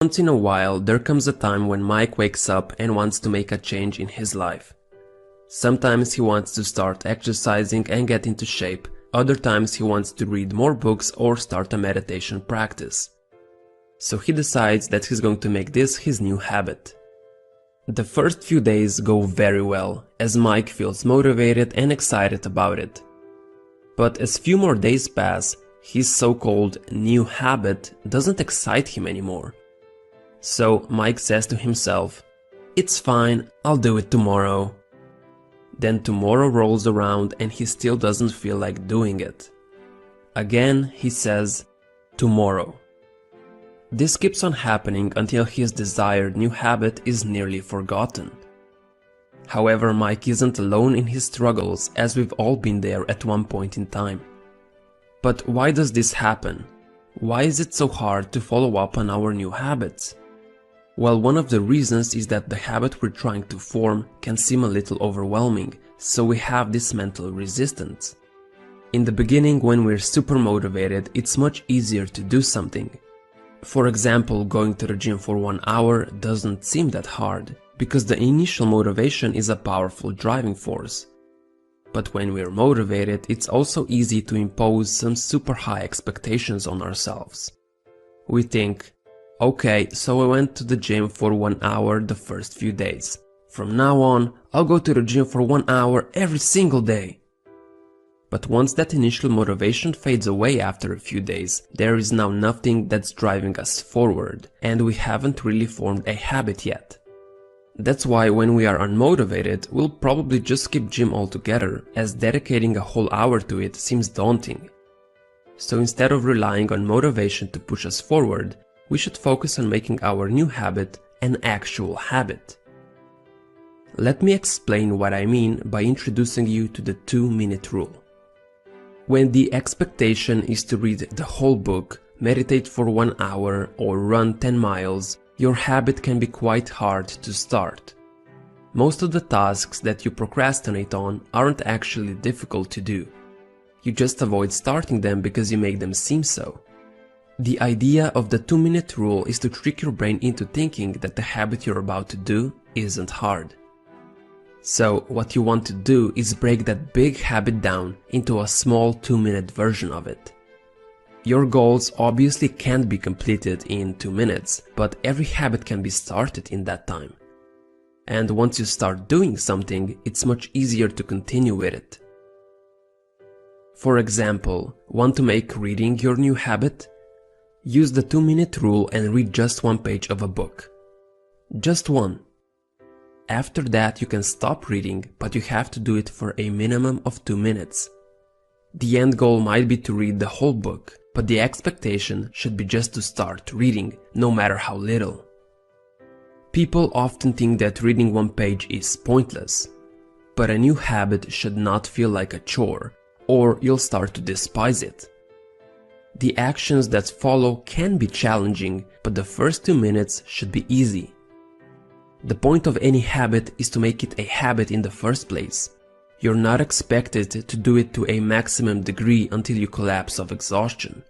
Once in a while, there comes a time when Mike wakes up and wants to make a change in his life. Sometimes he wants to start exercising and get into shape, other times he wants to read more books or start a meditation practice. So he decides that he's going to make this his new habit. The first few days go very well, as Mike feels motivated and excited about it. But as few more days pass, his so-called new habit doesn't excite him anymore. So Mike says to himself, "It's fine, I'll do it tomorrow." Then tomorrow rolls around and he still doesn't feel like doing it. Again he says, "Tomorrow." This keeps on happening until his desired new habit is nearly forgotten. However, Mike isn't alone in his struggles, as we've all been there at one point in time. But why does this happen? Why is it so hard to follow up on our new habits? Well, one of the reasons is that the habit we're trying to form can seem a little overwhelming, so we have this mental resistance. In the beginning, when we're super motivated, it's much easier to do something. For example, going to the gym for 1 hour doesn't seem that hard, because the initial motivation is a powerful driving force. But when we're motivated, it's also easy to impose some super high expectations on ourselves. We think, okay, so I went to the gym for 1 hour the first few days. From now on, I'll go to the gym for 1 hour every single day. But once that initial motivation fades away after a few days, there is now nothing that's driving us forward, and we haven't really formed a habit yet. That's why when we are unmotivated, we'll probably just skip gym altogether, as dedicating a whole hour to it seems daunting. So instead of relying on motivation to push us forward, we should focus on making our new habit an actual habit. Let me explain what I mean by introducing you to the 2-minute rule. When the expectation is to read the whole book, meditate for 1 hour, or run 10 miles, your habit can be quite hard to start. Most of the tasks that you procrastinate on aren't actually difficult to do. You just avoid starting them because you make them seem so. The idea of the 2-minute rule is to trick your brain into thinking that the habit you're about to do isn't hard. So what you want to do is break that big habit down into a small 2-minute version of it. Your goals obviously can't be completed in 2 minutes, but every habit can be started in that time. And once you start doing something, it's much easier to continue with it. For example, want to make reading your new habit? Use the 2-minute rule and read just 1 page of a book. Just one. After that you can stop reading, but you have to do it for a minimum of 2 minutes. The end goal might be to read the whole book, but the expectation should be just to start reading, no matter how little. People often think that reading 1 page is pointless, but a new habit should not feel like a chore, or you'll start to despise it. The actions that follow can be challenging, but the first 2 minutes should be easy. The point of any habit is to make it a habit in the first place. You're not expected to do it to a maximum degree until you collapse of exhaustion.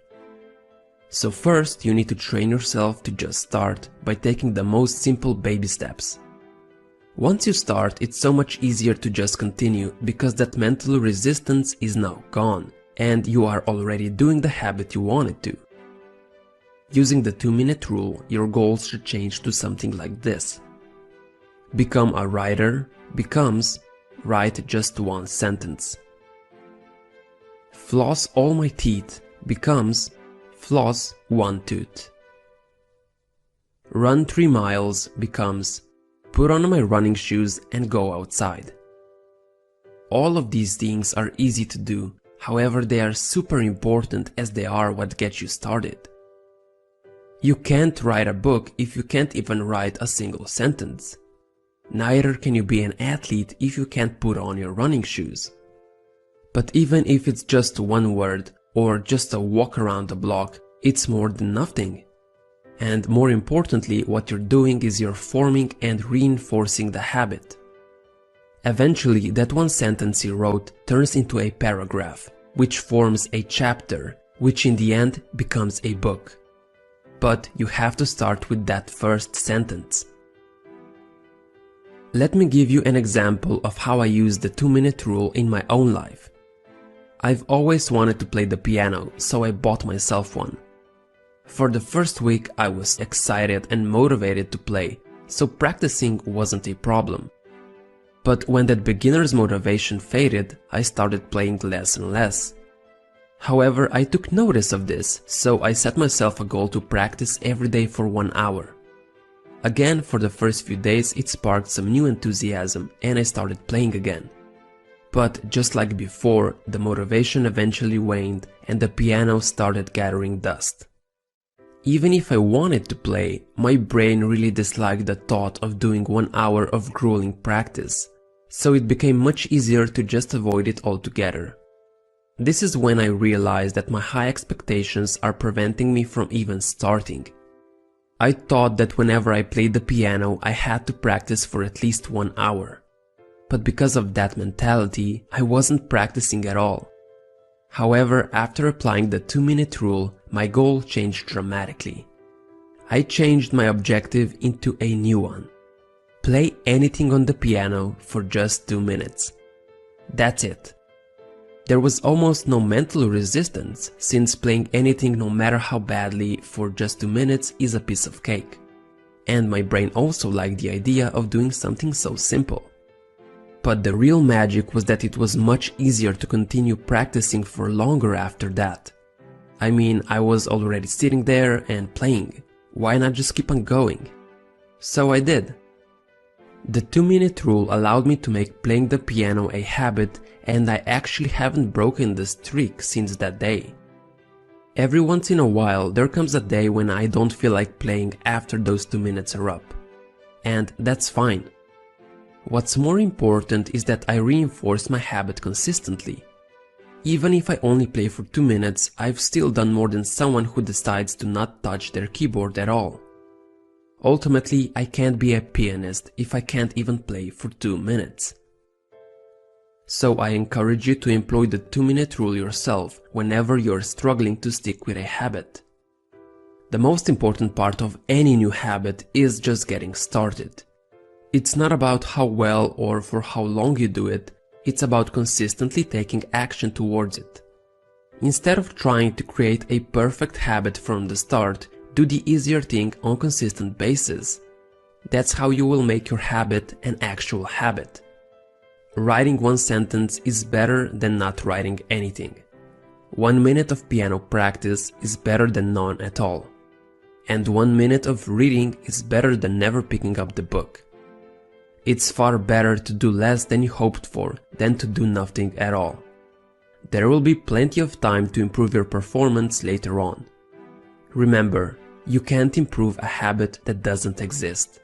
So first you need to train yourself to just start by taking the most simple baby steps. Once you start, it's so much easier to just continue because that mental resistance is now gone and you are already doing the habit you wanted to. Using the 2-minute rule, your goals should change to something like this. Become a writer becomes write just 1 sentence. Floss all my teeth becomes floss 1 tooth. Run 3 miles becomes put on my running shoes and go outside. All of these things are easy to do, however they are super important as they are what gets you started. You can't write a book if you can't even write a single sentence. Neither can you be an athlete if you can't put on your running shoes. But even if it's just 1 word or just a walk around the block, it's more than nothing. And more importantly, what you're doing is you're forming and reinforcing the habit. Eventually, that 1 sentence you wrote turns into a paragraph, which forms a chapter, which in the end becomes a book. but you have to start with that first sentence. Let me give you an example of how I use the 2-minute rule in my own life. I've always wanted to play the piano, so I bought myself one. For the first week I was excited and motivated to play, so practicing wasn't a problem. But when that beginner's motivation faded, I started playing less and less. However, I took notice of this, so I set myself a goal to practice every day for 1 hour. Again, for the first few days it sparked some new enthusiasm and I started playing again. But just like before, the motivation eventually waned and the piano started gathering dust. Even if I wanted to play, my brain really disliked the thought of doing 1 hour of grueling practice, so it became much easier to just avoid it altogether. This is when I realized that my high expectations are preventing me from even starting. I thought that whenever I played the piano, I had to practice for at least 1 hour. But because of that mentality, I wasn't practicing at all. However, after applying the 2-minute rule, my goal changed dramatically. I changed my objective into a new one. Play anything on the piano for just 2 minutes. That's it. There was almost no mental resistance, since playing anything no matter how badly for just 2 minutes is a piece of cake. And my brain also liked the idea of doing something so simple. But the real magic was that it was much easier to continue practicing for longer after that. I mean, I was already sitting there and playing. Why not just keep on going? So I did. The 2-minute rule allowed me to make playing the piano a habit, and I actually haven't broken the streak since that day. Every once in a while there comes a day when I don't feel like playing after those 2 minutes are up. And that's fine. What's more important is that I reinforce my habit consistently. Even if I only play for 2 minutes, I've still done more than someone who decides to not touch their keyboard at all. Ultimately, I can't be a pianist if I can't even play for 2 minutes. So I encourage you to employ the 2-minute rule yourself whenever you're struggling to stick with a habit. The most important part of any new habit is just getting started. It's not about how well or for how long you do it, it's about consistently taking action towards it. Instead of trying to create a perfect habit from the start, do the easier thing on a consistent basis. That's how you will make your habit an actual habit. Writing one sentence is better than not writing anything. 1 minute of piano practice is better than none at all. And 1 minute of reading is better than never picking up the book. It's far better to do less than you hoped for than to do nothing at all. There will be plenty of time to improve your performance later on. Remember, you can't improve a habit that doesn't exist.